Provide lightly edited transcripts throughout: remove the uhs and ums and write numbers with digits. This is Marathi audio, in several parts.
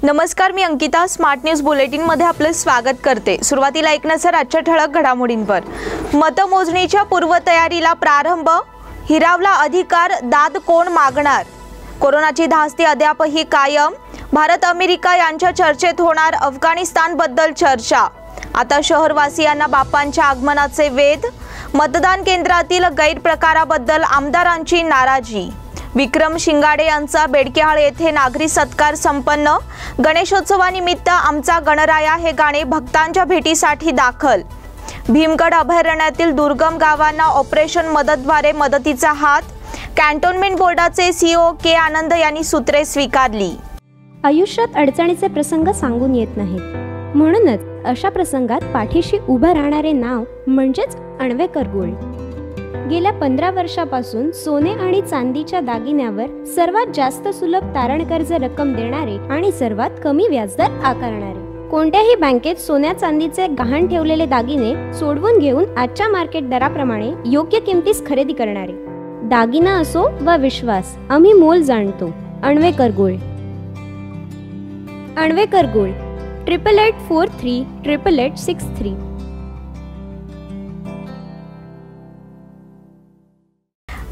नमस्कार, मी अंकिता. स्मार्ट न्यूज बुलेटिन मध्ये आपले स्वागत करते. सुरुवातीला एक नजर आजच्या ठळक घडामोडींवर. मतमोजणीच्या पूर्वतयारीला प्रारंभ. हिरावला अधिकार, दाद कोण मागणार? कोरोनाची धास्ती अद्यापही कायम. भारत अमेरिका यांच्या चर्चेत होणार अफगाणिस्तानबद्दल चर्चा. आता शहरवासियांना बाप्पांच्या आगमनाचे वेध. मतदान केंद्रातील गैरप्रकाराबद्दल आमदारांची नाराजी. विक्रम शिंगाडे यांचा बेडकेहाळ येथे नागरी सत्कार संपन्न. गणेशोत्सवानिमित्त आमचा गणराया हे गाणे भक्तांच्या भेटीसाठी दाखल. भीमगड अभयारण्यातील दुर्गम गावांना ऑपरेशन मदतद्वारे मदतीचा हात. कॅन्टोन्मेंट बोर्डाचे सीईओ के आनंद यांनी सूत्रे स्वीकारली. आयुष्यात अडचणीचे प्रसंग सांगून येत नाहीत, म्हणूनच अशा प्रसंगात पाठीशी उभं राहणारे नाव म्हणजेच अण्वेकर गोल्ड. गेल्या 15 वर्षापासून सोने आणि चांदीच्या दागिन्यावर सर्वात जास्त सुलभ तारण कर्ज रक्कम देणारे आणि सर्वात कमी व्याजदर आकारणारे. कोणत्याही बँकेत सोन्या चांदीचे गहाण ठेवलेले दागिने सोडवून घेऊन आजच्या मार्केट दराप्रमाणे योग्य किमतीस खरेदी करणारे. दागिना असो वा विश्वास, आम्ही मोल जाणतो. अण्वेकर गोल्ड. अण्वेकर गोल्ड 8884388863.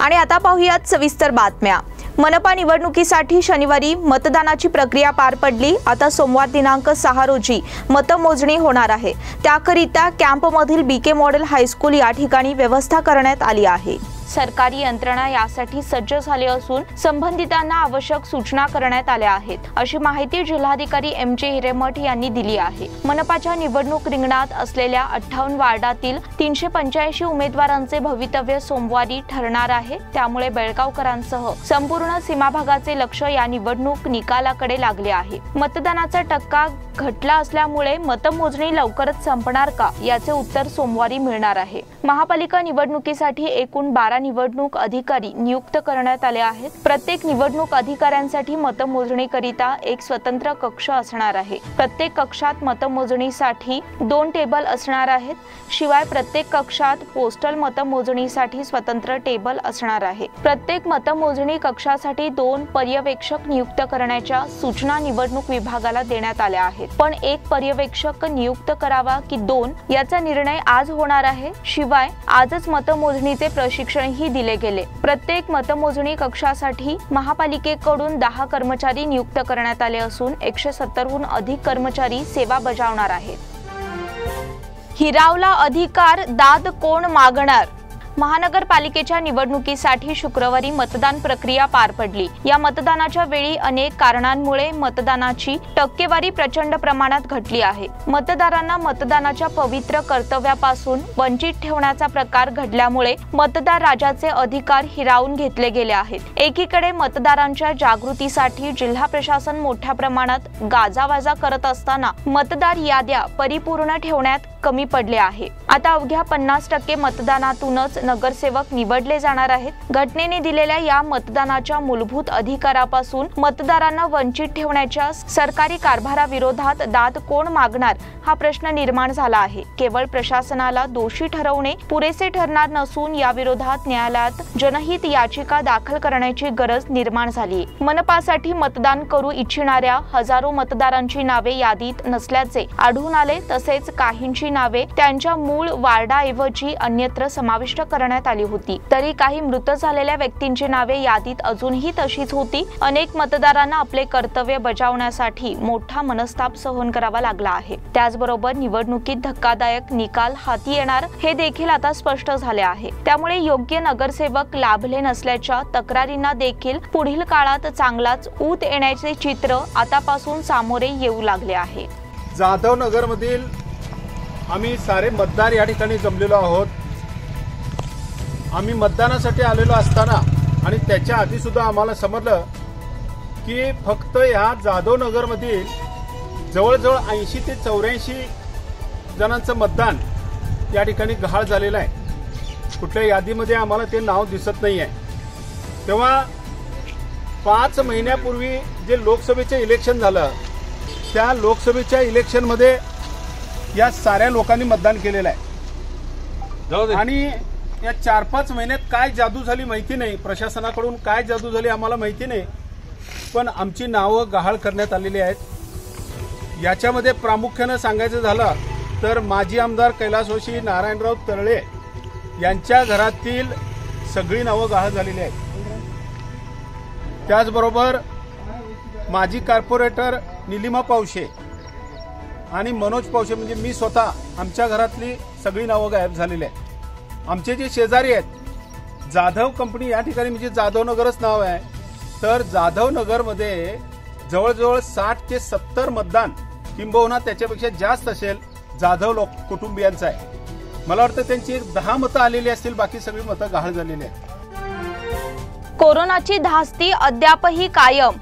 आणि आता पाहूयात सविस्तर बातम्या. मनपा निवडणुकीसाठी शनिवारी मतदानाची प्रक्रिया पार पडली. आता सोमवार दिनांक 6 रोजी मतमोजणी होणार आहे. त्याकरिता कॅम्पमधील बीके मॉडेल हायस्कूल या ठिकाणी व्यवस्था करण्यात आली आहे. सरकारी यंत्रणा यासाठी सज्ज झाली असून संबंधितांना आवश्यक सूचना करण्यात आल्या आहेत, अशी माहिती जिल्हाधिकारी एम.जे. हिरेमठ यांनी दिली आहे. मनपाच्या निवडणूक रिंगणात असलेल्या 58 वार्डातील 385 उमेदवारांचे भवितव्य सोमवारी ठरणार आहे. त्यामुळे बेळगावकरांसह संपूर्ण सीमाभागाचे लक्ष या निवडणूक निकालाकडे लागले आहे. मतदानाचा टक्का घटला असल्यामुळे मतमोजणी लवकरच संपणार का, याचे उत्तर सोमवारी मिळणार आहे. महापालिका निवडणुकीसाठी एकूण 12 निवडणूक अधिकारी नियुक्त करण्यात आले आहेत. प्रत्येक निवडणूक अधिकाऱ्यांसाठी मतमोजणीकरिता एक स्वतंत्र कक्ष असणार आहे. प्रत्येक कक्षात मतमोजणीसाठी 2 टेबल असणार आहेत. शिवाय प्रत्येक कक्षात पोस्टल मतमोजणीसाठी स्वतंत्र टेबल असणार आहे. प्रत्येक मतमोजणी कक्षासाठी 2 पर्यवेक्षक नियुक्त करण्याच्या सूचना निवडणूक विभागाला देण्यात आल्या आहेत. पण एक पर्यवेक्षक नियुक्त करावा की 2 याचा निर्णय आज होणार आहे. शिवाय आजच मतमोजणीचे प्रशिक्षणही दिले गेले. प्रत्येक मतमोजणी कक्षासाठी महापालिकेकडून 10 कर्मचारी नियुक्त करण्यात आले असून 170हून अधिक कर्मचारी सेवा बजावणार आहेत. हिरावला अधिकार, दाद कोण मागणार? महानगरपालिकेच्या निवडणुकीसाठी शुक्रवारी मतदान प्रक्रिया पार पडली. या मतदानाच्या वेळी अनेक कारणांमुळे मतदानाची टक्केवारी प्रचंड प्रमाणात घटली आहे. मतदारांना मतदानाच्या पवित्र कर्तव्यापासून वंचित ठेवण्याचा प्रकार घडल्यामुळे मतदार राजाचे अधिकार हिरावून घेतले गेले आहेत. एकीकडे मतदारांच्या जागृतीसाठी जिल्हा प्रशासन मोठ्या प्रमाणात गाजावाजा करत असताना मतदार याद्या परिपूर्ण ठेवण्यात कमी पडले आहे. आता अवघ्या 50% मतदानातूनच नगरसेवक निवडले जाणार आहेत. घटनेने दिलेल्या या मतदानाच्या मूलभूत अधिकारापासून मतदारांना वंचित ठेवण्याच्या सरकारी कारभाराविरोधात दाद कोण मागणार, हा प्रश्न निर्माण झाला आहे. केवळ प्रशासनाला दोषी ठरवणे पुरेसे ठरणार नसून याविरोधात न्यायालयात जनहित याचिका दाखल करण्याची गरज निर्माण झाली. मनपासाठी मतदान करू इच्छिणाऱ्या हजारो मतदारांची नावे यादीत नसल्याचे आढळून आले. तसेच काहींची नावे त्यांच्या मूळ वार्डाऐवजी अन्यत्र समाविष्ट करण्यात आली होती. तरी काही मृत झालेल्या व्यक्तींची नावे यादीत अजूनही तशीच होती. अनेक मतदारांना आपले कर्तव्य बजावण्यासाठी मोठा मनस्ताप सहन करावा लागला आहे. त्याचबरोबर निवडणुकीत धक्कादायक निकाल हाती येणार हे देखील आता स्पष्ट झाले आहे. त्यामुळे योग्य नगरसेवक लाभले नसल्याच्या तक्रारींना देखील पुढील काळात चांगलाच ऊत येण्याचे चित्र आतापासून सामोरे येऊ लागले आहे. जाधव नगर मधील आम्ही सारे मतदार या ठिकाणी जमलेलो आहोत. आम्ही मतदानासाठी आलेलो असताना आणि त्याच्या आधी सुद्धा आम्हाला समजलं की फक्त या जाधव नगर मधील जवळजवळ 80 ते 84 जणांचं मतदान या ठिकाणी गहाळ झालेलं आहे. कुठल्या यादीमध्ये आम्हाला ते नाव दिसत नाही आहे. तेव्हा 5 महिन्यापूर्वी जे लोकसभेचे इलेक्शन झालं, त्या लोकसभेच्या इलेक्शनमध्ये या साऱ्या लोकांनी मतदान केलेलं आहे. आणि या 4-5 महिन्यात काय जादू झाली माहिती नाही, प्रशासनाकडून काय जादू झाली आम्हाला माहिती नाही, पण आमची नावं गहाळ करण्यात आलेली आहेत. याच्यामध्ये प्रामुख्यानं सांगायचं झालं तर माजी आमदार कैलासवासी नारायणराव तरळे यांच्या घरातील सगळी नावं गहाळ झालेली आहेत. त्याचबरोबर माजी कॉर्पोरेटर निलिमा पावशे आणि मनोज पावशे म्हणजे मी स्वतः, आमच्या घरातली सगळी नावं गायब झालेली आहेत. आमचे जे शेजारी आहेत जाधव कंपनी, या ठिकाणी म्हणजे जाधव नगरच नाव आहे, तर जाधव नगरमध्ये जवळजवळ 60 ते 70 मतदान किंबहुना त्याच्यापेक्षा जास्त असेल जाधव कुटुंबियांचं आहे. मला वाटतं त्यांची 10 मतं आलेली असतील, बाकी सगळी मतं गहाळ झालेली आहेत. कोरोनाची धास्ती अद्यापही कायम.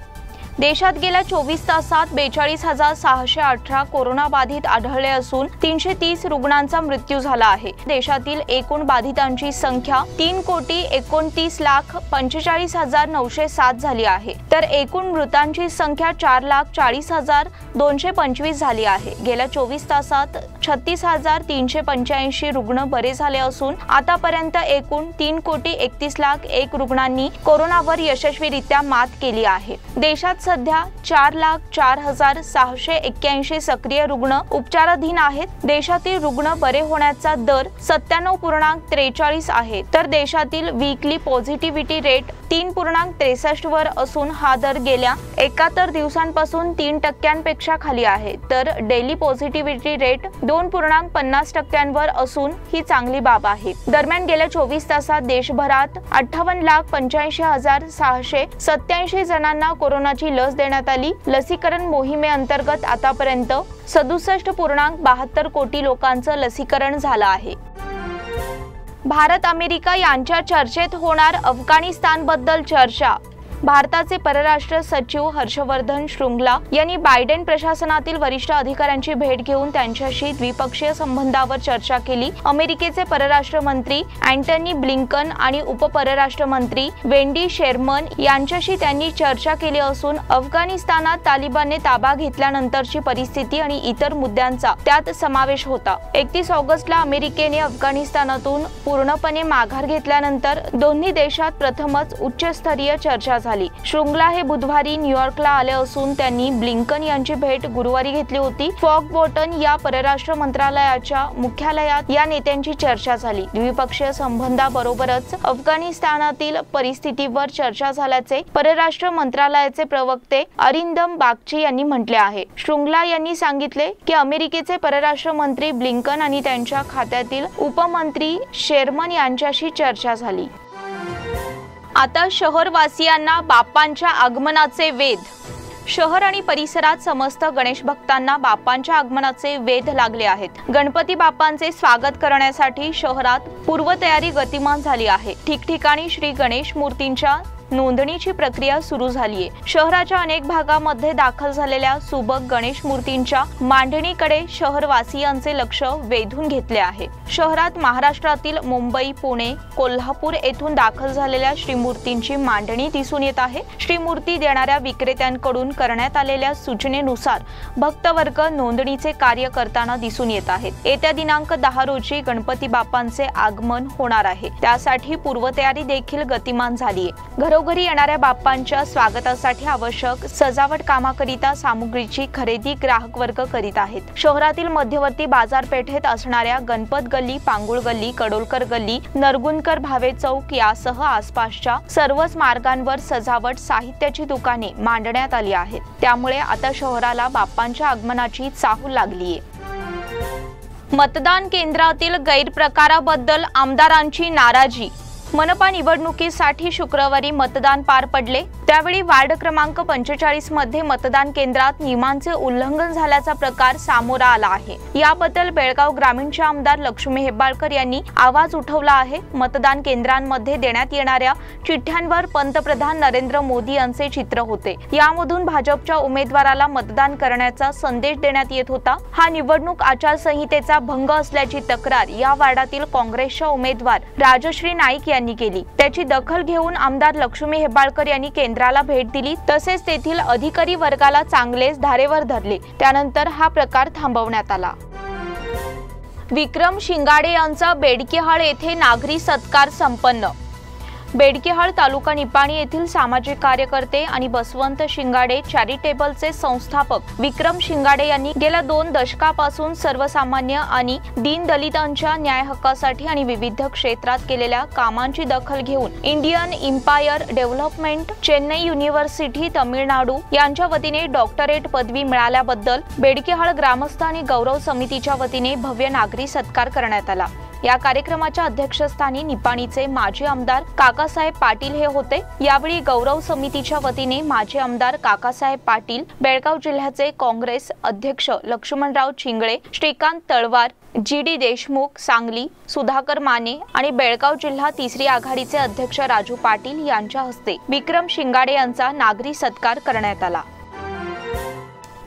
देशात गेल्या 24 तासात 42,618 कोरोना बाधित आढळले असून 330 रुग्णांचा मृत्यू झाला आहे. देशातील एकूण बाधितांची संख्या 3,29,45,907 झाली आहे, तर एकूण मृतांची संख्या 4,40,225 झाली आहे. गेल्या 24 तासात 36,385 रुग्ण बरे झाले असून आतापर्यंत एकूण 3,31,01,000 रुग्णांनी कोरोनावर यशस्वीरित्या मात केली आहे. देशात सध्या 4,04,681 सक्रिय रुग्ण उपचाराधीन आहेत. देशातील रुग्ण बरे होण्याचा दर 97.43 आहे, तर देशातील वीकली पॉझिटिव्हिटी रेट 3.63 वर असून हा दर गेल्या 71 दिवसांपासून 3% खाली आहे. तर डेली पॉझिटिव्हिटी रेट 2.50% असून ही चांगली बाब आहे. दरम्यान गेल्या 24 तासात देशभरात 58,85,687 जणांना कोरोनाची लस देण्यात आली. लसीकरण मोहिमेअंतर्गत आतापर्यंत 67.72 कोटी लोकांचं लसीकरण झालं आहे. भारत अमेरिका यांच्या चर्चेत होणार अफगाणिस्तानबद्दल चर्चा. भारताचे परराष्ट्र सचिव हर्षवर्धन श्रुंगला यांनी बायडेन प्रशासनातील वरिष्ठ अधिकाऱ्यांची भेट घेऊन त्यांच्याशी द्विपक्षीय संबंधावर चर्चा केली. अमेरिकेचे परराष्ट्र मंत्री अँटनी ब्लिंकन आणि उपपरराष्ट्र मंत्री वेंडी शेरमन यांच्याशी त्यांनी चर्चा केली असून अफगाणिस्तानात तालिबानने ताबा घेतल्यानंतरची परिस्थिती आणि इतर मुद्द्यांचा त्यात समावेश होता. 31 ऑगस्टला अमेरिकेने अफगाणिस्तानातून पूर्णपणे माघार घेतल्यानंतर दोन्ही देशात प्रथमच उच्चस्तरीय चर्चा झाली. श्रुंगला हे बुधवारी न्यूयॉर्कला आले असून त्यांनी ब्लिंकन यांची भेट गुरुवारी घेतली होती. फॉग बॉटन या परराष्ट्र मंत्रालयाच्या मुख्यालयात या नेत्यांची चर्चा झाली. द्विपक्षीय संबंधाबरोबरच अफगाणिस्तानातील परिस्थितीवर चर्चा झाल्याचे परराष्ट्र मंत्रालयाचे प्रवक्ते अरिंदम बागची यांनी म्हटले आहे. श्रुंगला यांनी सांगितले की अमेरिकेचे परराष्ट्र मंत्री ब्लिंकन आणि त्यांच्या खात्यातील उपमंत्री शेरमन यांच्याशी चर्चा झाली. आता शहरवासियांना बाप्पांच्या आगमनाचे वेध. शहर आणि परिसरात समस्त गणेश भक्तांना बाप्पांच्या आगमनाचे वेध लागले आहेत. गणपती बाप्पांचे स्वागत करण्यासाठी शहरात पूर्वतयारी गतिमान झाली आहे. ठिकठिकाणी श्री गणेश मूर्तींच्या नोंदणीची प्रक्रिया सुरू झालीये. शहराच्या अनेक भागामध्ये दाखल झालेल्या सुबक गणेश मूर्तींच्या मांडणीकडे शहरवासियांचे लक्ष वेधून घेतले आहे. शहरात महाराष्ट्रातील मुंबई, पुणे, कोल्हापूर येथून दाखल झालेल्या श्रीमूर्तींची मांडणी दिसून येत आहे. श्रीमूर्ती देणाऱ्या विक्रेत्यांकडून करण्यात आलेल्या सूचनेनुसार भक्तवर्ग नोंदणीचे कार्य करताना दिसून येत आहेत. येत्या दिनांक 10 रोजी गणपती बाप्पांचे आगमन होणार आहे. त्यासाठी पूर्वतयारी देखील गतिमान झालीये. घरी येणाऱ्या बाप्पांच्या स्वागतासाठी आवश्यक सजावट कामाकरिता सामुग्रीची खरेदी ग्राहक वर्ग करीत आहेत. शहरातील मध्यवर्ती बाजारपेठेत असणाऱ्या गणपत गल्ली, पांगुळ गल्ली, कडोलकर गल्ली, नरगुंदकर भावे चौक यासह आसपासच्या सर्वच मार्गांवर सजावट साहित्याची दुकाने मांडण्यात आली आहेत. त्यामुळे आता शहराला बाप्पांच्या आगमनाची चाहूल लागलीये. मतदान केंद्रातील गैरप्रकाराबद्दल आमदारांची नाराजी. मनपा निवडणुकीसाठी शुक्रवारी मतदान पार पडले. त्यावेळी वार्ड क्रमांक 45 मध्ये मतदान केंद्रात नियमांचे उल्लंघन झाल्याचा प्रकार समोर आला आहे. याबद्दल बेळगाव ग्रामीणचे आमदार लक्ष्मी हेब्बाळकर यांनी आवाज उठवला आहे. मतदान केंद्रांमध्ये देण्यात येणाऱ्या चिठ्ठ्यांवर पंतप्रधान नरेंद्र मोदी यांचे चित्र होते. यामधून भाजपच्या उमेदवाराला मतदान करण्याचा संदेश देण्यात येत होता. हा निवडणूक आचारसंहितेचा भंग असल्याची तक्रार या वार्डातील काँग्रेसच्या उमेदवार राजश्री नाईक यांनी केली. त्याची दखल घेऊन आमदार लक्ष्मी हेब्बाळकर यांनी केंद्राला भेट दिली. तसेच तेथील अधिकारी वर्गाला चांगलेच धारेवर धरले. त्यानंतर हा प्रकार थांबवण्यात आला. विक्रम शिंगाडे यांचा बेडकेहाळ येथे नागरी सत्कार संपन्न. बेडकेहाळ तालुका निपाणी येथील सामाजिक कार्यकर्ते आणि बसवंत शिंगाडे चॅरिटेबलचे संस्थापक विक्रम शिंगाडे यांनी गेल्या 2 दशकापासून सर्वसामान्य आणि दीनदलितांच्या न्याय हक्कासाठी आणि विविध क्षेत्रात केलेल्या कामांची दखल घेऊन Indian empire development Chennai university Tamil Nadu यांच्या वतीने डॉक्टरेट पदवी मिळाल्याबद्दल बेडकेहाळ ग्रामस्थ आणि गौरव समितीच्या वतीने भव्य नागरी सत्कार करण्यात आला। या कार्यक्रमाच्या अध्यक्षस्थानी निपाणीचे माजी आमदार काकासाहेब पाटील हे होते। यावेळी गौरव समितीच्या वतीने माजी आमदार काकासाहेब पाटील, बेळगाव जिल्ह्याचे काँग्रेस अध्यक्ष लक्ष्मणराव चिंगळे, श्रीकांत तळवार, जी.डी. देशमुख सांगली, सुधाकर माने आणि बेळगाव जिल्हा तिसरी आघाडीचे अध्यक्ष राजू पाटील यांच्या हस्ते विक्रम शिंगाडे यांचा नागरी सत्कार करण्यात आला।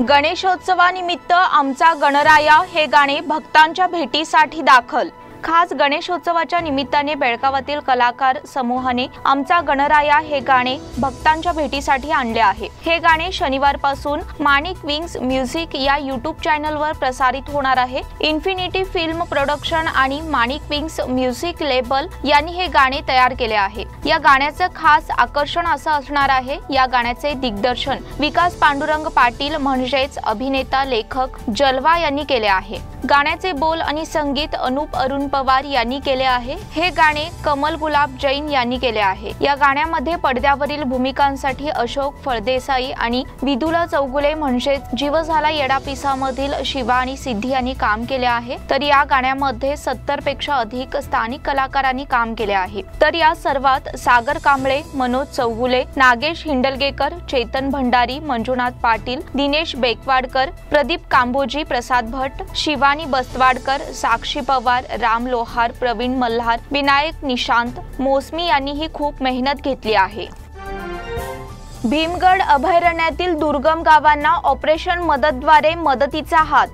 गणेशोत्सवानिमित्त आमचा गणराया हे गाणे भक्तांच्या भेटीसाठी दाखल। खास गणेशोत्सवाच्या निमित्ताने बेळगावातील कलाकार समूहाने आमचा गणराया हे गाणे भक्तांच्या भेटीसाठी आणले आहे। हे गाणे शनिवारपासून माणिक विंग्स म्युझिक या YouTube चॅनलवर प्रसारित होणार आहे। इन्फिनिटी फिल्म प्रोडक्शन आणि माणिक विंग्स म्युझिक लेबल यांनी हे गाणे तयार केले आहे। या गाण्याचं खास आकर्षण असं असणार आहे, या गाण्याचे दिग्दर्शन विकास पांडुरंग पाटील म्हणजेच अभिनेता लेखक जलवा यांनी केले आहे। गाण्याचे बोल आणि संगीत अनूप अरुण पवार यांनी केले आहे। हे गाणे कमल गुलाब जैन यांनी केले आहे। या गाण्यामध्ये पडद्यावरील भूमिकांसाठी अशोक फळदेसाई आणि विदुला चौगुले म्हणजेच जीव झाला येडापिसामधील शिवा आणि सिद्धी यांनी काम केले आहे। तर या गाण्यामध्ये 70 पेक्षा अधिक स्थानिक कलाकारांनी काम केले आहे। तर या सर्वात सागर कांबळे, मनोज चौगुले, नागेश हिंडलगेकर, चेतन भंडारी, मंजुनाथ पाटील, दिनेश बेकवाडकर, प्रदीप कांबोजी, प्रसाद भट्ट, शिवानी बस्तवाडकर, साक्षी पवार, राम लोहार, प्रवीण मल्हार, विनायक निशांत, मोसमी यांनीही खूप मेहनत घेतली आहे। भीमगड अभयारण्यातील दुर्गम गावांना ऑपरेशन मदतद्वारे मदतीचा हात।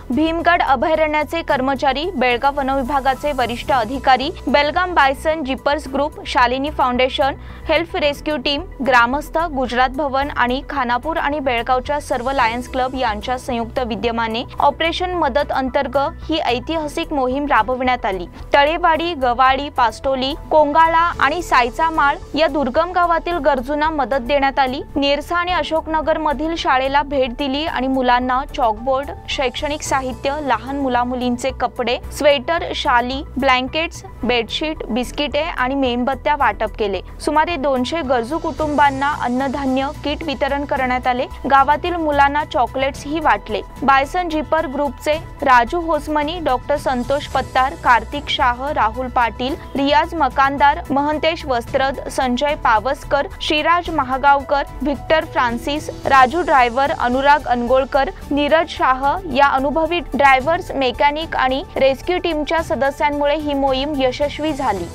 भीमगड अभयारण्याचे कर्मचारी, बेळगाव वन विभागाचे वरिष्ठ अधिकारी, Belgaum bison jeepers group, Shalini foundation, health rescue team, ग्रामस्थ, गुजरात भवन आणि खानापूर आणि बेळगावच्या सर्व लायन्स क्लब यांच्या संयुक्त विद्यमाने ऑपरेशन मदत अंतर्गत ही ऐतिहासिक मोहीम राबविण्यात आली। तळेवाडी, गवाळी, पास्टोली, कोंगाळा आणि सायचा माळ या दुर्गम गावातील गरजूंना मदत देण्यात आली। निरसा आणि अशोकनगर मधील शाळेला भेट दिली आणि मुलांना चॉकबोर्ड, शैक्षणिक साहित्य, लहान मुलामुलींचे कपडे, स्वेटर, शाली, ब्लँकेट्स, बेडशीट, बिस्किटे आणि मेणबत्त्या वाटप केले। सुमारे 200 गरजू कुटुंबांना अन्नधान्य किट वितरण करण्यात आले। गावातील मुलांना चॉकलेट्स ही वाटले। बायसन जिपर ग्रुपचे राजू होसमनी, डॉक्टर संतोष पत्तार, Kartik Shah, Rahul Patil, Riyaz Makandar, Mahantesh Vastrad, Sanjay Pawaskar, Shriraj Mahagaonkar, Victor Francis, Raju driver, Anurag Angolkar, Neeraj Shah या अनुभवी ड्रायव्हर्स, मेकॅनिक आणि रेस्क्यू टीमच्या सदस्यांमुळे ही मोहीम यशस्वी झाली।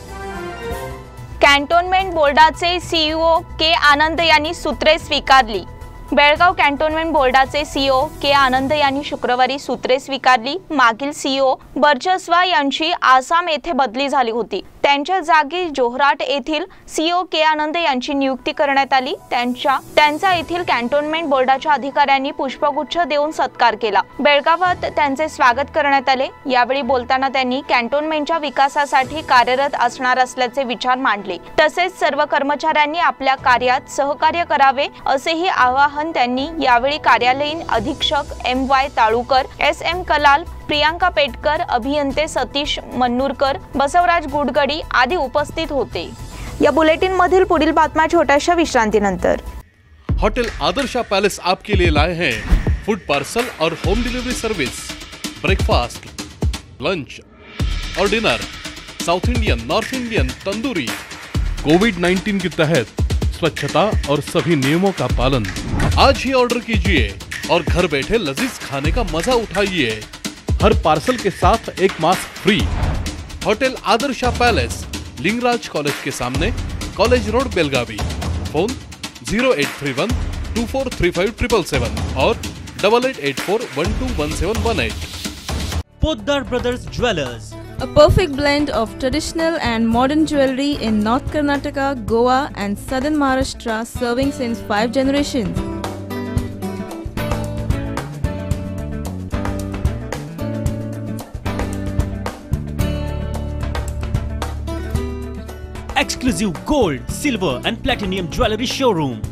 कॅन्टोन्मेंट बोर्डाचे सीईओ के आनंद यांनी सूत्रे स्वीकारली। बेळगाव कॅन्टोन्मेंट बोर्डाचे सीईओ के आनंद यांनी शुक्रवारी सूत्रे स्वीकारली। मागील सीईओ बर्चस्वा यांची आसाम येथे बदली झाली होती। त्यांच्या जागी जोहराट येथील सीईओ के आनंद यांची नियुक्ती करण्यात आली। त्यांचा येथील कॅन्टोन्मेंट बोर्डाच्या अधिकाऱ्यांनी पुष्पगुच्छ देऊन सत्कार केला। बेळगावात त्यांचे स्वागत करण्यात आले। यावेळी बोलताना त्यांनी कॅन्टोन्मेंटच्या विकासासाठी कार्यरत असणार असल्याचे विचार मांडले। तसेच सर्व कर्मचाऱ्यांनी आपल्या कार्यात सहकार्य करावे असेही आवाहन त्यांनी यावेळी कार्यालयीन अधीक्षक MY ताळुकर, SM कलाल, प्रियांका पेटकर, अभियंते सतीश मन्नूरकर, बसवराज गुडगडी आदी उपस्थित होते। या बुलेटिन मधील पुढील बातम्या छोट्याशा विश्रांतीनंतर। होटल आदर्शा पैलेस आपके लिए लाए हैं फूड पार्सल और home delivery service, breakfast, lunch और dinner, south Indian, north Indian, tandoori. कोविड-19 के तहत स्वच्छता और सभी नियमों का पालन। आज ही ऑर्डर कीजिए और घर बैठे लजीज खाने का मजा उठाइए। हर पार्सल के साथ एक mask free. Hotel Adarsha palace, Lingaraj college के सामने, कॉलेज रोड, बेलगावी। फोन 0831 2435 और 8884121718। Poddar Brothers Jewelers, a perfect blend of traditional and modern jewelry in North Karnataka, Goa and Southern Maharashtra, serving since 5 generations. exclusive gold, silver and platinum jewelry showroom.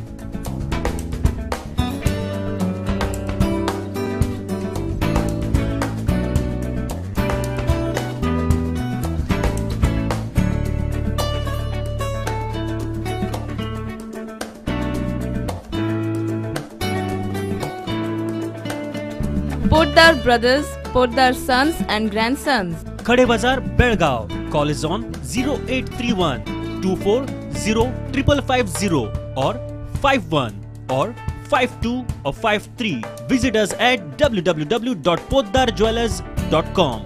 Poddar Brothers, Poddar Sons and Grandsons. Khade Bazar, Belgaum. Call is on 0831 240 5550 or 51 or 52 or 53. Visit us at www.poddarjewelers.com.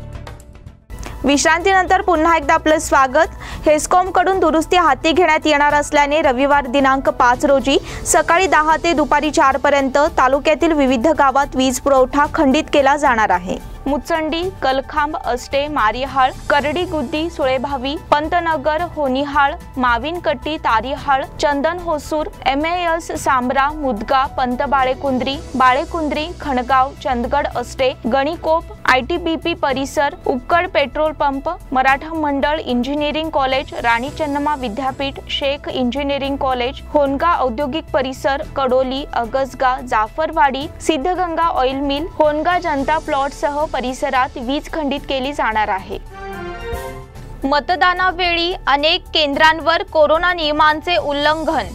विश्रांतीनंतर पुन्हा एकदा आपलं स्वागत. हेस्कॉम कडून दुरुस्ती हाती घेण्यात येणार असल्याने रविवार दिनांक 5 रोजी सकाळी 10 ते दुपारी 4 पर्यंत तालुक्यातील विविध गावात वीज पुरवठा खंडित केला जाणार आहे. मुचंडी, कलखांब, अस्टे, मारिहाळ, करडी गुद्दी, सुळेभावी, पंतनगर, होनिहाळ, माविनकट्टी, तारिहाळ, चंदन Hosur, MAS, Sambra, मुदगा, Pant Balekundri, Balekundri, खणगाव, Chandgad, stay, गणिकोप, ITBP परिसर, उक्कड पेट्रोल पंप, मराठा मंडळ, इंजिनिअरिंग कॉलेज, राणी चन्नम्मा विद्यापीठ, शेख इंजिनिअरिंग कॉलेज, होनगा औद्योगिक परिसर, कडोली, अगसगा, जाफरवाडी, सिद्धगंगा ऑइल मिल, होनगा जनता प्लॉट सह परिसरात वीज खंडित केली जाणार आहे. मतदानावेळी अनेक केंद्रांवर कोरोना नियमांचे उल्लंघन.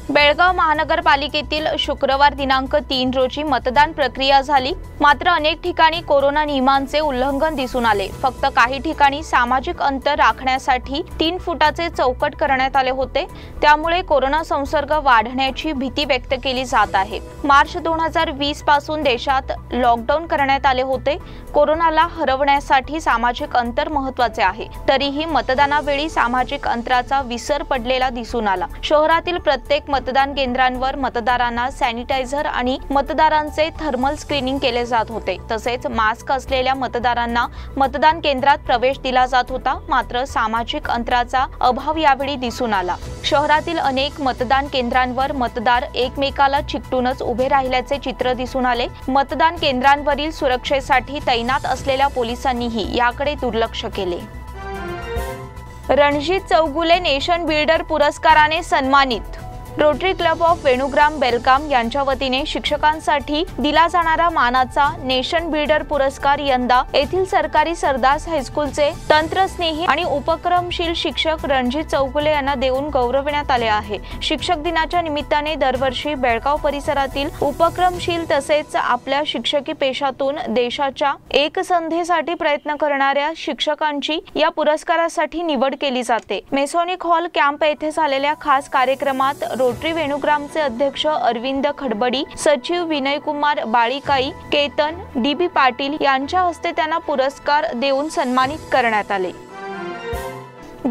बेळगाव महानगरपालिकेतील शुक्रवार दिनांक 3 रोजी मतदान प्रक्रिया झाली. मात्र अनेक ठिकाणी कोरोना नियमांचे उल्लंघन दिसून आले. फक्त काही ठिकाणी सामाजिक अंतर राखण्यासाठी 3 फुटाचे चौकट करण्यात आले होते. त्यामुळे कोरोना संसर्ग वाढण्याची भीती व्यक्त केली जात आहे. मार्च 2020 पासून देशात लॉकडाऊन करण्यात आले होते. कोरोनाला हरवण्यासाठी सामाजिक अंतर महत्त्वाचे आहे. तरीही मतदानावेळी सामाजिक अंतराचा विसर पडलेला दिसून आला. शहरातील प्रत्येक मतदान केंद्रांवर मतदारांना सॅनिटायझर आणि मतदारांचे थर्मल स्क्रीनिंग केले जात होते. तसेच मास्क असलेल्या मतदारांना मतदान केंद्रात प्रवेश दिला जात होता. मात्र सामाजिक अंतराचा अभाव यावेळी दिसून आला. शहरातील अनेक मतदान केंद्रांवर मतदार एकमेकाला चिकटूनच उभे राहिल्याचे चित्र दिसून आले. मतदान केंद्रांवरील सुरक्षेसाठी तैनात असलेल्या पोलिसांनीही याकडे दुर्लक्ष केले. रणजित चौगुले नेशन बिल्डर पुरस्काराने सन्मानित. रोटरी क्लब ऑफ वेणुग्राम बेलगाम यांच्या वतीने शिक्षकांसाठी दिला जाणारा मानाचा नेशन बिल्डर पुरस्कार यंदा येथील सरकारी सरदास हायस्कूलचे तंत्रस्नेही आणि उपक्रमशील शिक्षक रणजित चौगुले यांना देऊन गौरविण्यात आले आहे. शिक्षक दिनाच्या निमित्ताने दरवर्षी बेळगाव परिसरातील उपक्रमशील तसेच आपल्या शिक्षकी पेशातून देशाच्या एकसंधेसाठी प्रयत्न करणाऱ्या शिक्षकांची या पुरस्कारासाठी निवड केली जाते. मेसॉनिक हॉल कॅम्प येथे झालेल्या खास कार्यक्रमात रोटरी वेणुग्रामचे अध्यक्ष अरविंद खडबडी, सचिव विनयकुमार बाळीकाई, केतन DB पाटील यांच्या हस्ते त्यांना पुरस्कार देऊन सन्मानित करण्यात आले.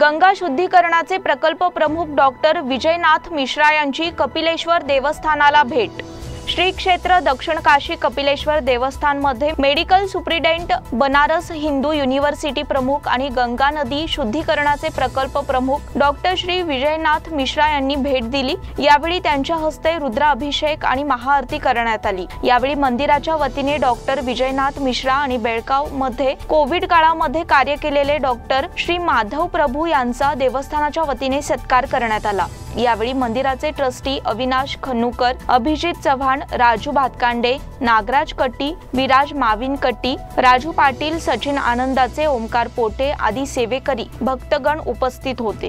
गंगा शुद्धीकरणाचे प्रकल्प प्रमुख डॉक्टर विजयनाथ मिश्रा यांची कपिलेश्वर देवस्थानाला भेट. श्री क्षेत्र दक्षिण काशी कपिलेश्वर देवस्थान मध्ये medical superintendent, Banaras Hindu university प्रमुख आणि गंगा नदी शुद्धीकरणाचे प्रकल्प प्रमुख डॉक्टर श्री विजयनाथ मिश्रा यांनी भेट दिली. यावेळी त्यांच्या हस्ते रुद्राभिषेक आणि महाआरती करण्यात आली. यावेळी मंदिराच्या वतीने डॉक्टर विजयनाथ मिश्रा आणि बेळगाव मध्ये कोविड काळामध्ये कार्य केलेले डॉक्टर श्री माधव प्रभू यांचा देवस्थानाच्या वतीने सत्कार करण्यात आला. यावेळी मंदिराचे ट्रस्टी अविनाश खन्नूकर, अभिजित चव्हाण, राजू भातकांडे, नागराज कट्टी, विराज माविनकट्टी, राजू पाटील, सचिन आनंदाचे, ओमकार पोटे आदी सेवेकरी भक्तगण उपस्थित होते.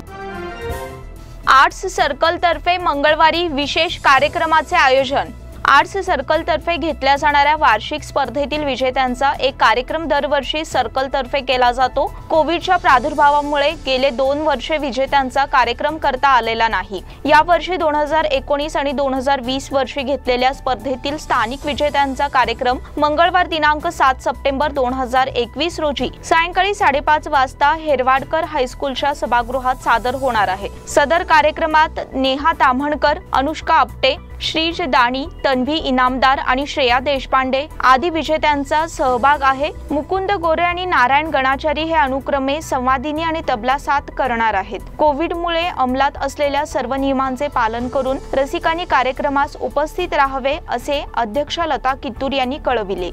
आर्ट्स सर्कल तर्फे मंगळवारी विशेष कार्यक्रमाचे आयोजन. आर्ट्स सर्कल तर्फे घेतल्या जाणाऱ्या वार्षिक स्पर्धेतील विजेत्यांचा एक कार्यक्रम दरवर्षी सर्कल तर्फे केला जातो. कोविडच्या प्रादुर्भावामुळे गेले 2 वर्षे विजेत्यांचा कार्यक्रम करता आलेला नाही. या वर्षी 2019 आणि 2020 वर्षी घेतलेल्या स्पर्धेतील स्थानिक विजेत्यांचा कार्यक्रम मंगळवार दिनांक 7 सप्टेंबर 2021 रोजी सायंकाळी 5:30 वाजता हेरवाडकर हायस्कूलच्या सभागृहात सादर होणार आहे. सदर कार्यक्रमात नेहा ताम्हणकर, अनुष्का आपटे, श्रीज दाणी, तन्वी इनामदार आणि श्रेया देशपांडे आदी विजेत्यांचा सहभाग आहे. मुकुंद गोरे आणि नारायण गणाचारी हे अनुक्रमे संवादिनी आणि तबला साथ करणार आहेत. कोविडमुळे अंमलात असलेल्या सर्व नियमांचे पालन करून रसिकांनी कार्यक्रमास उपस्थित राहावे असे अध्यक्ष लता कित्तूर यांनी कळविले.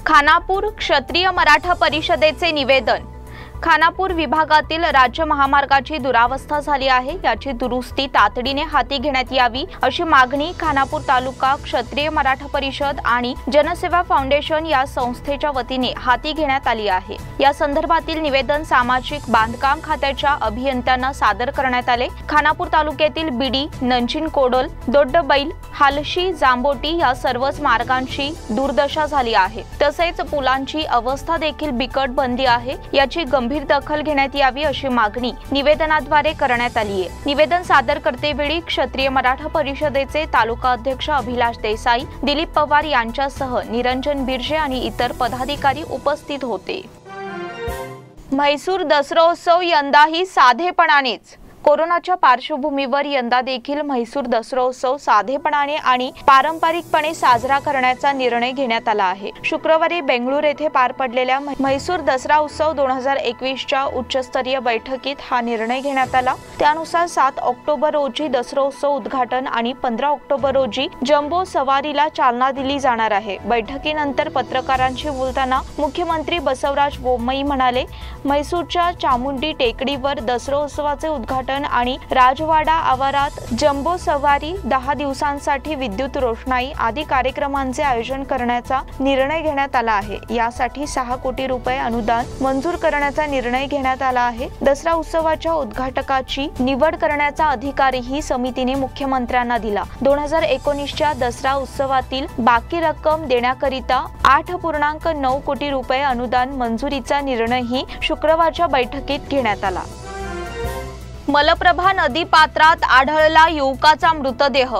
खानापूर क्षत्रिय मराठा परिषदेचे निवेदन. खानापूर विभागातील राज्य महामार्गाची दुरावस्था झाली आहे, याची दुरुस्ती तातडीने हाती घेण्यात यावी अशी मागणी खानापूर तालुका क्षत्रिय मराठा परिषद आणि जनसेवा फाउंडेशन या संस्थेच्या वतीने हाती घेण्यात आली आहे। या संदर्भातील निवेदन सामाजिक बांधकाम खात्याच्या अभियंत्यांना सादर करण्यात आले। खानापूर तालुक्यातील बिडी, नंचिन कोडोल, दोड्डबैल, हालशी, जांबोटी या सर्वच मार्गांची दुर्दशा झाली आहे। तसेच पुलांची अवस्था देखील बिकट बनली आहे, याची गंभीर दखल घेण्यात यावी अशी मागणी निवेदनाद्वारे करण्यात आली आहे। निवेदन सादर करतेवेळी क्षत्रिय मराठा परिषदेचे तालुका अध्यक्ष अभिलाष देसाई, दिलीप पवार यांच्यासह निरंजन बिर्जे आणि इतर पदाधिकारी उपस्थित होते। म्हैसूर दसरोत्सव यंदाही साधेपणानेच। कोरोनाच्या पार्श्वभूमीवर यंदा देखील म्हैसूर दसरोत्सव साधेपणाने आणि पारंपरिकपणे साजरा करण्याचा निर्णय घेण्यात आला आहे। शुक्रवारी बेंगळूर येथे पार पडलेल्या म्हैसूर दसरा उत्सव 2021च्या उच्चस्तरीय बैठकीत हा निर्णय घेण्यात आला। त्यानुसार 7 ऑक्टोबर रोजी दसरोत्सव उद्घाटन आणि 15 ऑक्टोबर रोजी जम्बो सवारीला चालना दिली जाणार आहे। बैठकीनंतर पत्रकारांशी बोलताना मुख्यमंत्री बसवराज बोम्मई म्हणाले, म्हैसूरच्या चामुंडी टेकडीवर दसरोत्सवाचे उद्घाटन आणि राजवाडा आवारात जम्बो सवारी, 10 दिवसांसाठी विद्युत रोषणाई आदी कार्यक्रमांचे आयोजन करण्याचा निर्णय घेण्यात आला आहे। यासाठी 6 कोटी रुपये अनुदान मंजूर करण्याचा निर्णय घेण्यात आला आहे। दसरा उत्सवाच्या उद्घाटकाची निवड करण्याचा अधिकारही समितीने मुख्यमंत्र्यांना दिला। 2019च्या दसरा उत्सवातील बाकी रक्कम देण्याकरिता 8.9 कोटी रुपये अनुदान मंजुरीचा निर्णयही शुक्रवारच्या बैठकीत घेण्यात आला। मलप्रभा नदी पात्रात आढळला युवकाचा मृतदेह।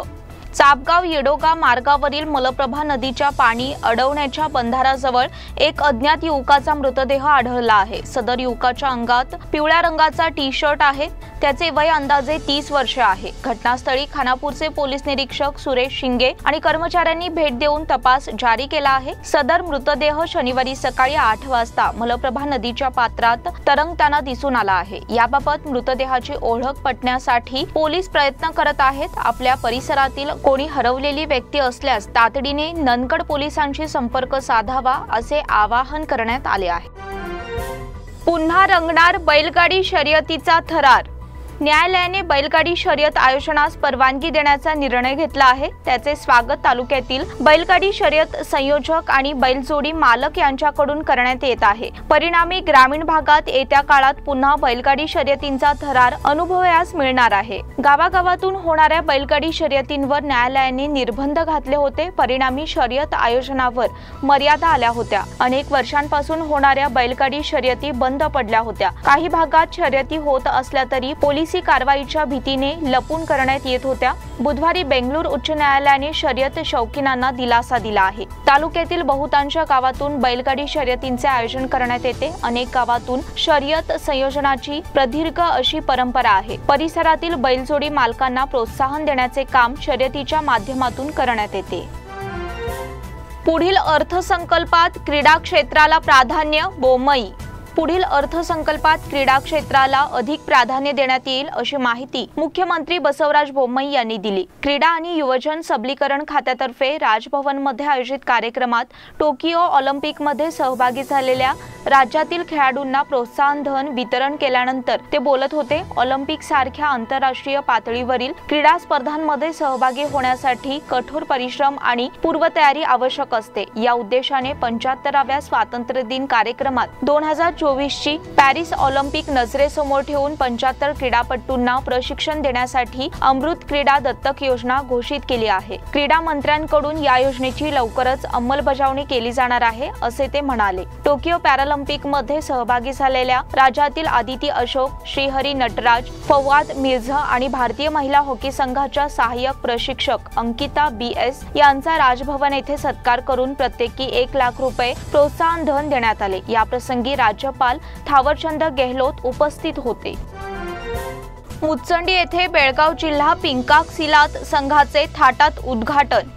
चापगाव येडोगा मार्गावरील मलप्रभा नदीच्या पाणी अडवण्याच्या बंधाराजवळ एक अज्ञात युवकाचा मृतदेह आढळला आहे। सदर युवकाच्या अंगात पिवळ्या रंगाचा टी-शर्ट आहे। त्याचे वय अंदाजे 30 वर्षे आहे। घटनास्थळी खानापूरचे पोलीस निरीक्षक सुरेश शिंगे आणि कर्मचाऱ्यांनी भेट देऊन तपास जारी केला आहे। सदर मृतदेह शनिवारी सकाळी 8 वाजता मलप्रभा नदीच्या पात्रात तरंगताना दिसून आला आहे। याबाबत मृतदेहाची ओळख पटण्यासाठी पोलीस प्रयत्न करत आहेत। आपल्या परिसरातील कोणी हरवलेली व्यक्ती असल्यास तातडीने नंदगड पोलिसांशी संपर्क साधावा असे आवाहन करण्यात आले आहे। पुन्हा रंगणार बैलगाडी शर्यतीचा थरार। न्यायालयाने बैलगाडी शर्यत आयोजनास परवानगी देण्याचा निर्णय घेतला आहे। त्याचे स्वागत तालुक्यातील बैलगाडी शर्यत संयोजक आणि बैलजोडी मालक यांच्याकडून करण्यात येत आहे। परिणामी ग्रामीण भागात येत्या काळात पुन्हा बैलगाडी शर्यतींचा थरार अनुभवायला मिळणार आहे। गावागावातून होणाऱ्या बैलगाडी शर्यतींवर न्यायालयाने निर्बंध घातले होते। परिणामी शर्यत आयोजनावर मर्यादा आल्या होत्या। अनेक वर्षांपासून होणाऱ्या बैलगाडी शर्यती बंद पडल्या होत्या। काही भागात शर्यती होत असल्या तरी पोलिसी कारवाईच्या भीतीने लपून करण्यात येत होत्या। बुधवारी बेंगळूर उच्च न्यायालयाने शर्यत शौकीनांना दिलासा दिला आहे। तालुक्यातील बहुतांश गावातून बैलगाडी शर्यतींचे आयोजन करण्यात येते। अनेक गावातून शर्यत संयोजनाची प्रदीर्घ अशी परंपरा आहे। परिसरातील बैलजोडी मालकांना प्रोत्साहन देण्याचे काम शर्यतीच्या माध्यमातून करण्यात येते। पुढील अर्थसंकल्पात क्रीडा क्षेत्राला प्राधान्य, बोम्मई। पुढील अर्थसंकल्पात क्रीडा क्षेत्राला अधिक प्राधान्य देण्यात येईल अशी माहिती मुख्यमंत्री बसवराज बोम्मई यांनी दिली। क्रीडा आणि युवजन सबलीकरण खात्यातर्फे राजभवनमध्ये आयोजित कार्यक्रमात टोकियो ऑलिम्पिकमध्ये सहभागी झालेल्या राज्यातील खेळाडूंना प्रोत्साहन धन वितरण केल्यानंतर ते बोलत होते। ऑलिम्पिक सारख्या आंतरराष्ट्रीय पातळीवरील क्रीडा स्पर्धांमध्ये सहभागी होण्यासाठी कठोर परिश्रम आणि पूर्वतयारी आवश्यक असते। या उद्देशाने 75व्या स्वातंत्र्य दिन कार्यक्रमात 2024ची पॅरिस ऑलिम्पिक नजरेसमोर ठेवून 75 क्रीडापटूंना प्रशिक्षण देण्यासाठी अमृत क्रीडा दत्तक योजना घोषित केली आहे। क्रीडा मंत्र्यांकडून या योजनेची लवकरच अंमलबजावणी केली जाणार आहे असे ते म्हणाले। टोकियो पॅरालिम्पिक मध्ये सहभागी झालेल्या राज्यातील आदिती अशोक, श्रीहरी नटराज, फवाद मिर्झा आणि भारतीय महिला हॉकी संघाच्या सहाय्यक प्रशिक्षक अंकिता BS यांचा राजभवन येथे सत्कार करून प्रत्येकी 1 लाख रुपये प्रोत्साहन धन देण्यात आले। या प्रसंगी राज्यपाल थावरचंद गेहलोत उपस्थित होते। मुचंडी येथे बेळगाव जिल्हा पिंकाक सिलात संघाचे थाटात उद्घाटन।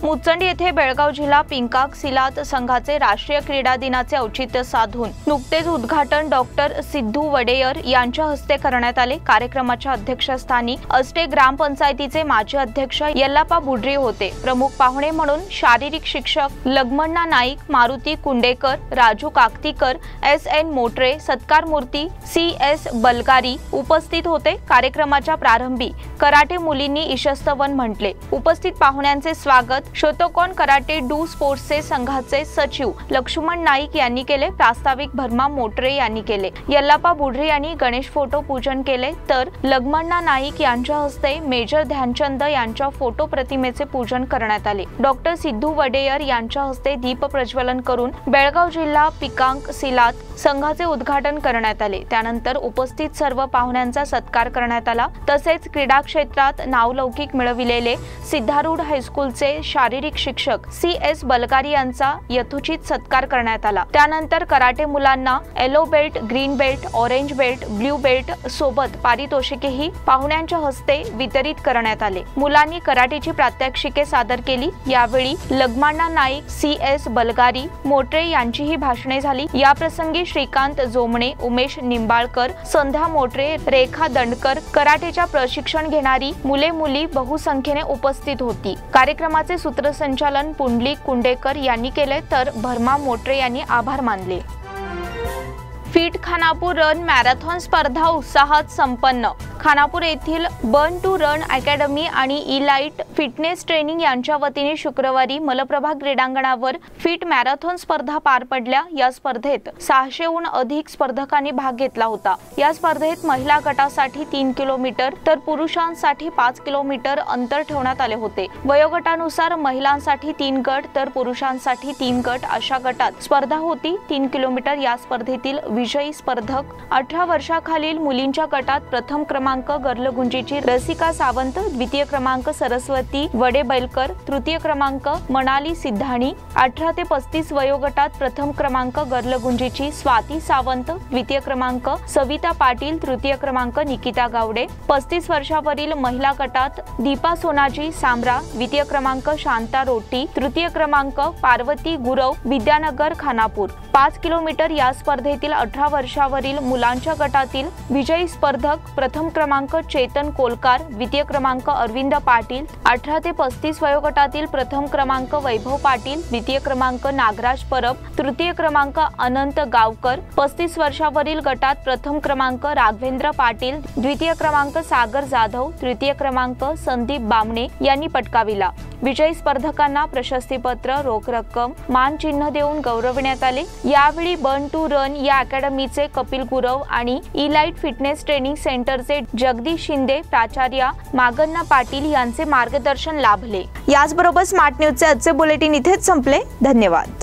मुचंड येथे बेळगाव जिल्हा पिंकाक सिलात संघाचे राष्ट्रीय क्रीडा दिनाचे औचित्य साधून नुकतेच उद्घाटन डॉक्टर सिद्धू वडेयर यांच्या हस्ते करण्यात आले। कार्यक्रमाच्या अध्यक्षस्थानी अष्टे ग्रामपंचायतीचे माजी अध्यक्ष यल्लाप्पा बुड्री होते। प्रमुख पाहुणे म्हणून शारीरिक शिक्षक लग्मण्णा नाईक, मारुती कुंडेकर, राजू काकतीकर, SN मोटरे, सत्कार मूर्ती, CS बलगारी उपस्थित होते। कार्यक्रमाच्या प्रारंभी कराटे मुलींनी ईशस्तवन म्हटले। उपस्थित पाहुण्यांचे स्वागत शोतोकॉन कराटे डू स्पोर्ट्सचे संघाचे सचिव लक्ष्मण नाईक यांनी केले। प्रास्ताविक भरमा मोटरे यांनी केले। यल्लाप्पा बुड्री यांनी गणेश फोटो पूजन केले, तर लग्मण्णा नाईक यांच्या हस्ते मेजर ध्यानचंद यांच्या फोटो प्रतिमेचे पूजन करण्यात आले। डॉक्टर सिद्धू वडेयर यांच्या हस्ते दीप प्रज्वलन करून बेळगाव जिल्हा पिकांक सिलात संघाचे उद्घाटन करण्यात आले। त्यानंतर उपस्थित सर्व पाहुण्यांचा सत्कार करण्यात आला। तसेच क्रीडा क्षेत्रात नावलौकिक मिळविलेले सिद्धारूढ हायस्कूलचे शारीरिक शिक्षक CS बलगारी यांचा यथोचित सत्कार करण्यात आला। त्यानंतर कराटे मुलांना yellow belt, green belt, orange belt, blue belt सोबत पारितोषिकेही पाहुण्यांच्या हस्ते वितरित करण्यात आले। मुलांनी कराटेची प्रात्यक्षिके सादर केली। यावेळी लग्मण्णा नाईक, CS बलगारी, मोटरे यांचीही भाषणे झाली। या प्रसंगी श्रीकांत जोमणे, उमेश निंबाळकर, संध्या मोटरे, रेखा दंडकर, कराटेच्या प्रशिक्षण घेणारी मुले मुली बहुसंख्येने उपस्थित होती। कार्यक्रमाचे सूत्रसंचालन पुंडलिक कुंडेकर यांनी केले, तर भरमा मोटरे यांनी आभार मानले। फिट खानापूर रन मॅरेथॉन स्पर्धा उत्साहात संपन्न। खानापूर येथील बर्न टू रन अकॅडमी आणि इलाइट फिटनेस ट्रेनिंग यांच्या वतीने शुक्रवारी मलप्रभा क्रीडांगणावर फिट मॅरेथॉन स्पर्धा पार पडल्या। या स्पर्धेत 600हून अधिक स्पर्धकांनी भाग घेतला होता। या स्पर्धेत महिला गटासाठी 3 किलोमीटर तर पुरुषांसाठी 5 किलोमीटर अंतर ठेवण्यात आले होते। वयोगटानुसार महिलांसाठी 3 गट तर पुरुषांसाठी 3 गट अशा गटात स्पर्धा होती। 3 किलोमीटर या स्पर्धेतील विजयी स्पर्धक 18 वर्षाखालील मुलींच्या गटात प्रथम क्रमांक गर्लगुंजीची रसिका सावंत, द्वितीय क्रमांक सरस्वती वडेबैलकर, तृतीय क्रमांक मनाली सिद्धाणी। 18 ते 35 वयोगटात प्रथम क्रमांक गर्लगुंजीची स्वाती सावंत, द्वितीय क्रमांक सविता पाटील, तृतीय क्रमांक निकिता गावडे। 35 वर्षावरील महिला गटात दीपा सोनाजी सांब्रा, द्वितीय क्रमांक शांता रोटी, तृतीय क्रमांक पार्वती गुरव, विद्यानगर खानापूर। 5 किलोमीटर या स्पर्धेतील 18 वर्षावरील मुलांच्या गटातील विजयी स्पर्धक प्रथम क्रमांक चेतन कोलकार, द्वितीय क्रमांक अरविंद पाटील। 18 ते 35 वयोगटातील प्रथम क्रमांक वैभव पाटील, द्वितीय क्रमांक नागराज परब, तृतीय क्रमांक अनंत गावकर। 35 वर्षावरील गटात प्रथम क्रमांक राघवेंद्र पाटील, द्वितीय क्रमांक सागर जाधव, तृतीय क्रमांक संदीप बामणे यांनी पटकाविला। विजयी स्पर्धकांना प्रशस्तीपत्र, रोख रक्कम, मानचिन्ह देऊन गौरविण्यात आले। यावेळी बर्न टू रन या अकॅडमीचे कपिल गुरव आणि इलाइट फिटनेस ट्रेनिंग सेंटरचे जगदीश शिंदे, प्राचार्य मागण्णा पाटील यांचे मार्गदर्शन लाभले। याचबरोबर स्मार्ट न्यूजचे आजचे बुलेटिन इथेच संपले। धन्यवाद।